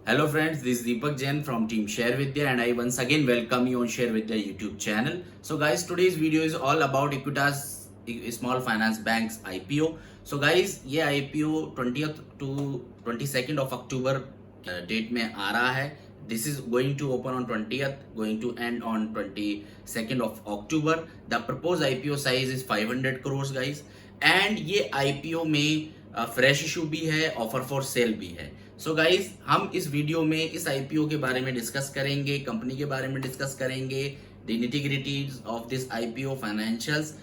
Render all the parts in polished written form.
Hello friends, this is Deepak Jain from Team Share Vidya and I once again welcome you on Share Vidya YouTube channel. So guys, today's video is all about Equitas Small Finance Bank's IPO. So guys, ये IPO 20th to 22nd of October date में आ रहा है. This is going to open on 20th, going to end on 22nd of October. The proposed IPO size is 500 crores guys. And ये IPO में fresh issue भी है, offer for sale भी है. सो गाइज, हम इस वीडियो में इस आईपीओ के बारे में डिस्कस करेंगे, कंपनी के बारे में डिस्कस करेंगे, the nitty-gritties of this IPO, financials,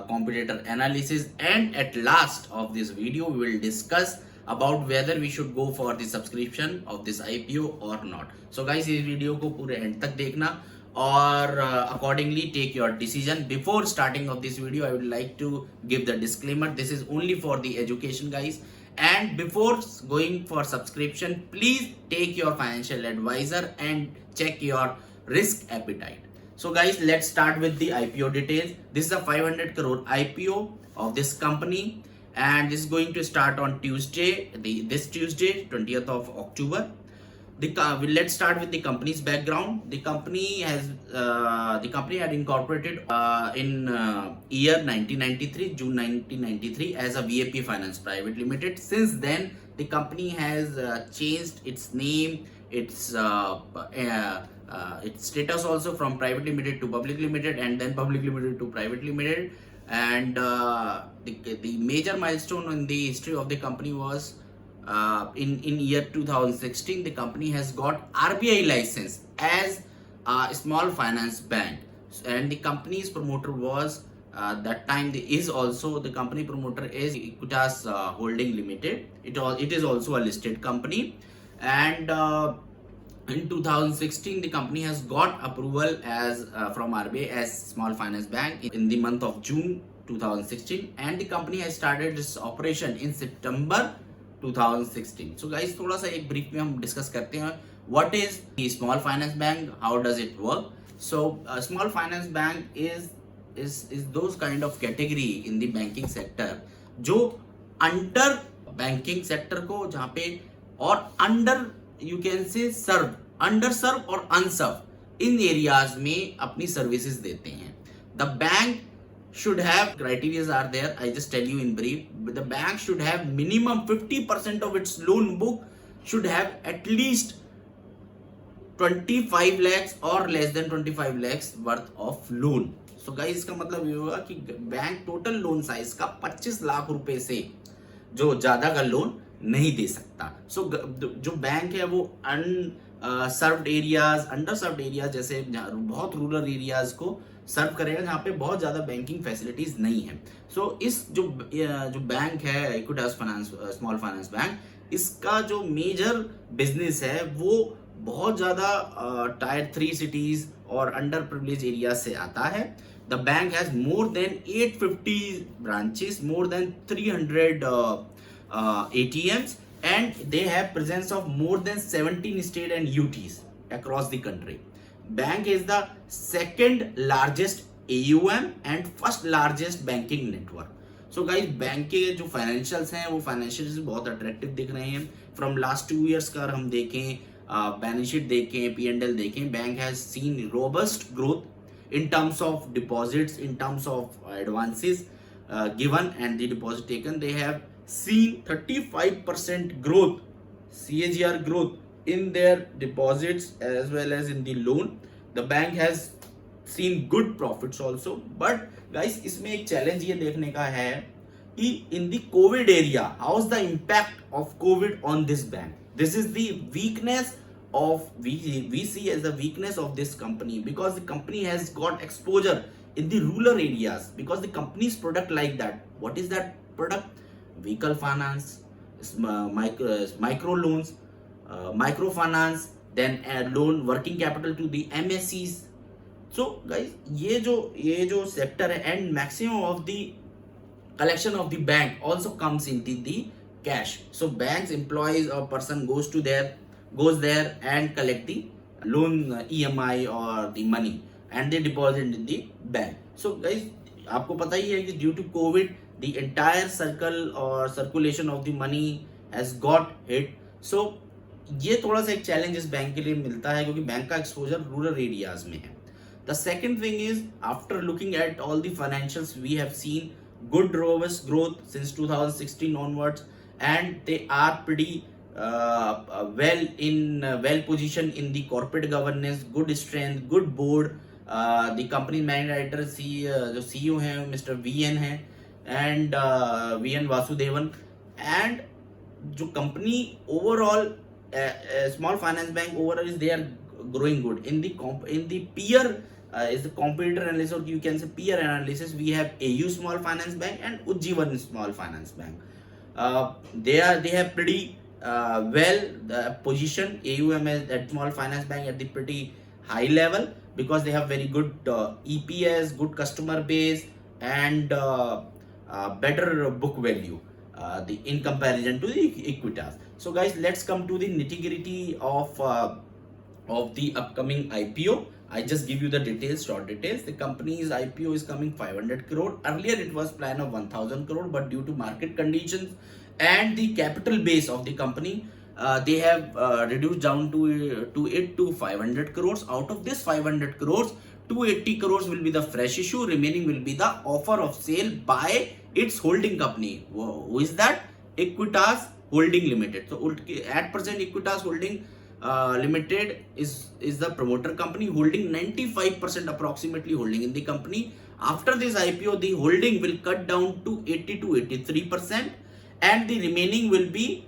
competitor analysis, and at last of this video we will discuss about whether we should go for the subscription of this IPO or not. So guys, इस video को पूरे and तक देखना और accordingly take your decision. Before starting of this video, I would like to give the disclaimer. This is only for the education guys. And before going for subscription, please take your financial advisor and check your risk appetite. So guys, let's start with the IPO details. This is a 500 crore IPO of this company and this is going to start on Tuesday, this Tuesday 20th of October. Let's start with the company's background. The company had incorporated in year 1993, June 1993, as a VAP Finance Private Limited. Since then, the company has changed its name, its status also from private limited to public limited, and then public limited to private limited. And the major milestone in the history of the company was in year 2016, the company has got RBI license as a small finance bank, and the company's promoter was that time the company promoter is Equitas Holding Limited. It is also a listed company, and in 2016 the company has got approval as from RBI as small finance bank in the month of June 2016, and the company has started its operation in September 2016. So guys, थोड़ा सा एक brief में हम discuss करते हैं what is the small finance bank, how does it work. So small finance bank is those kind of category in the banking sector जो under banking sector को जहाँ पे और under you can say serve, under सर्व और अनसर्व इन areas में अपनी services देते हैं. The bank should have criteria are there. I just tell you in brief. The bank should have minimum 50% of its loan book should have at least 25 lakhs or less than 25 lakhs worth of loan. So guys, इसका मतलब ये होगा कि bank total loan size का 25 लाख रुपए से जो ज्यादा का लोन नहीं दे सकता. सो जो बैंक है वो unserved areas, under served areas जैसे बहुत रूरल एरियाज को सर्व करेगा जहाँ पे बहुत ज़्यादा बैंकिंग फैसिलिटीज़ नहीं है. सो इस जो बैंक है Equitas finance small finance bank, इसका जो मेजर बिजनेस है वो बहुत ज़्यादा टायर 3 सिटीज़ और अंडर प्रिविलेज एरिया से आता है. The bank has more than 850 branches, more than 300 ATMs, and they have presence of more than 17 state and UTs across the country. Bank is the second largest AUM and first largest banking network. So guys, bank के जो financials हैं वो financials बहुत attractive दिख रहे हैं. From last 2 years का हम देखें, बैलेंस शीट देखें, P&L देखें, bank has seen robust growth in terms of deposits, in terms of advances given and the deposit taken. They have seen 35% growth, CAGR growth in their deposits as well as in the loan. The bank has seen good profits also. But guys, इसमें एक challenge ये देखने का है कि in the COVID area, how's the impact of COVID on this bank? This is the weakness of we see as the weakness of this company, because the company has got exposure in the rural areas, because the company's product like that. What is that product? Vehicle finance, micro loans, microfinance, then loan working capital to the MSCs. So guys, ये जो sector है, and maximum of the collection of the bank also comes into the cash. So banks employees or person goes there and collect the loan EMI or the money and they deposit in the bank. So guys, आपको पता ही है कि due to COVID the entire circle or circulation of the money has got hit. So ये थोड़ा सा एक challenge इस bank के लिए मिलता है क्योंकि बैंक का एक्सपोजर रूरल एरियाज में है. The second thing is, after looking at all the financials, we have seen good robust growth since 2016 onwards, and they are pretty well positioned in the corporate governance, good strength, good board. The company manager जो CEO हैं mister VN हैं, and VN Vasudevan, and जो company overall small finance bank overall is they are growing good in the peer is the competitor analysis, or you can say peer analysis. We have AU Small Finance Bank and Ujjivan Small Finance Bank. They have pretty well position AUM at Small Finance Bank at the pretty high level because they have very good EPS, good customer base, and better book value in comparison to the Equitas. So guys, let's come to the nitty-gritty of the upcoming IPO. I just give you the details, short details. The company's IPO is coming 500 crore. Earlier it was plan of 1000 crore, but due to market conditions and the capital base of the company, they have reduced down to it to 500 crores. Out of this 500 crores, 280 crores will be the fresh issue. Remaining will be the offer of sale by its holding company. Who is that? Equitas Holding Limited. So at present, Equitas Holding Limited is the promoter company holding 95% approximately holding in the company. After this IPO, the holding will cut down to 80 to 83%, and the remaining will be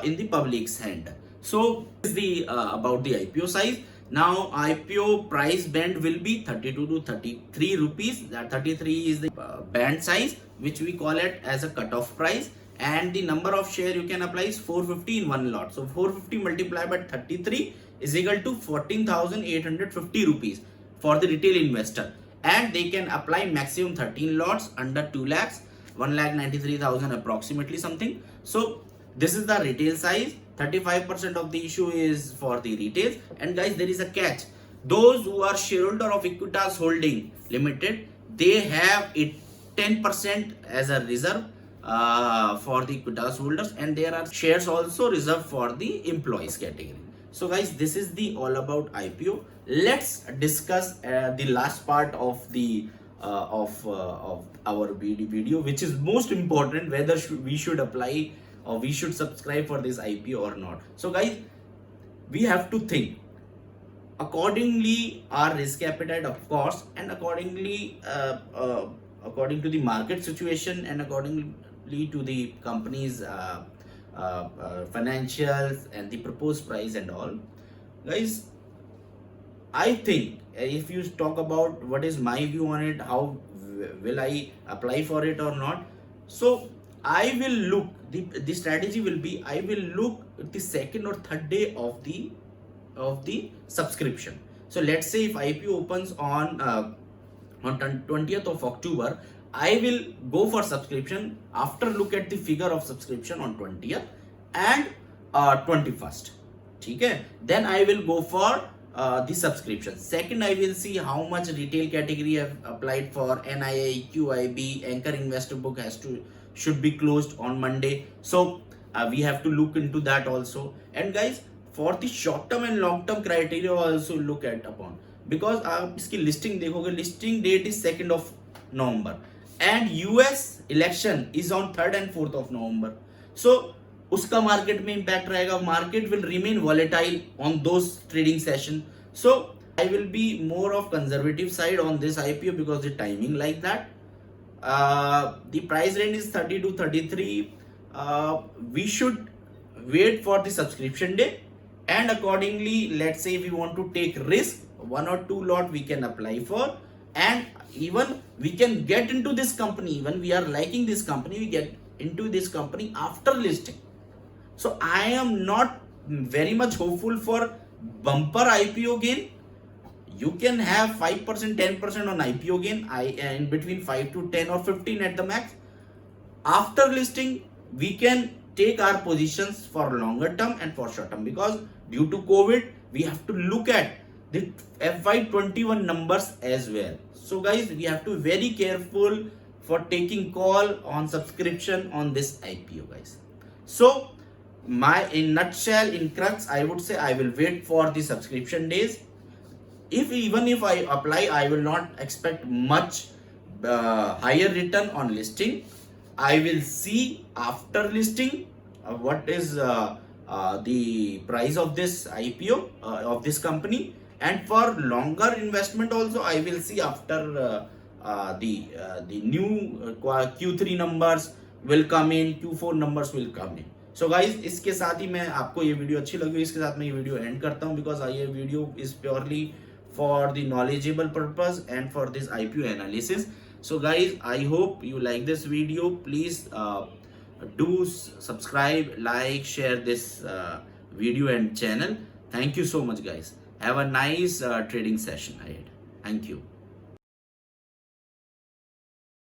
in the public's hand. So this is the about the IPO size. Now IPO price band will be 32 to 33 rupees. That 33 is the band size, which we call it as a cutoff price. And the number of share you can apply is 450 in one lot. So 450 multiplied by 33 is equal to 14,850 rupees for the retail investor. And they can apply maximum 13 lots under 2 lakhs, 1,93,000 approximately something. So this is the retail size. 35% of the issue is for the retail. And guys, there is a catch. Those who are shareholder of Equitas Holding Limited, they have it 10% as a reserve for the Equitas holders, and there are shares also reserved for the employees category. So guys, this is the all about IPO. Let's discuss the last part of the of our video, which is most important, whether we should apply or we should subscribe for this IPO or not. So guys, we have to think accordingly our risk appetite, of course, and accordingly according to the market situation and accordingly to the company's financials and the proposed price and all. Guys, I think if you talk about what is my view on it, how will I apply for it or not, so I will look, the strategy will be, I will look at the second or third day of the subscription. So let's say if IPO opens on 20th of October, I will go for subscription after look at the figure of subscription on 20th and 21st. Okay? Then I will go for the subscription. Second, I will see how much retail category I have applied for. NII, QIB, Anchor Investor Book should be closed on Monday. So we have to look into that also. And guys, for the short term and long term criteria also look at upon, because आप इसकी listing देखोगे, listing date is 2nd of November and US election is on 3rd and 4th of November. So उसका market में impact रहेगा. Market will remain volatile on those trading session. So I will be more of conservative side on this IPO because the timing like that. The price range is 30 to 33. We should wait for the subscription day, and accordingly, let's say if we want to take risk, 1 or 2 lot we can apply for, and even we can get into this company when we are liking this company, we get into this company after listing. So I am not very much hopeful for bumper IPO gain. You can have 5%, 10% on IPO gain, in between 5 to 10 or 15 at the max. After listing, we can take our positions for longer term and for short term, because due to COVID, we have to look at the FY21 numbers as well. So guys, we have to be very careful for taking call on subscription on this IPO, guys. So My in nutshell, in crux, I would say I will wait for the subscription days. If even if I apply, I will not expect much higher return on listing. I will see after listing what is the price of this IPO of this company, and for longer investment also I will see after the new Q3 numbers will come in, Q4 numbers will come in. So guys इसके साथ ही मैं आपको ये video अच्छी लगी, इसके साथ मैं ये वीडियो एंड करता हूँ, बिकॉज ये video is purely for the knowledgeable purpose and for this IPO analysis. So guys, I hope you like this video. Please do subscribe, like, share this video and channel. Thank you so much guys. Have a nice trading session ahead. Thank you.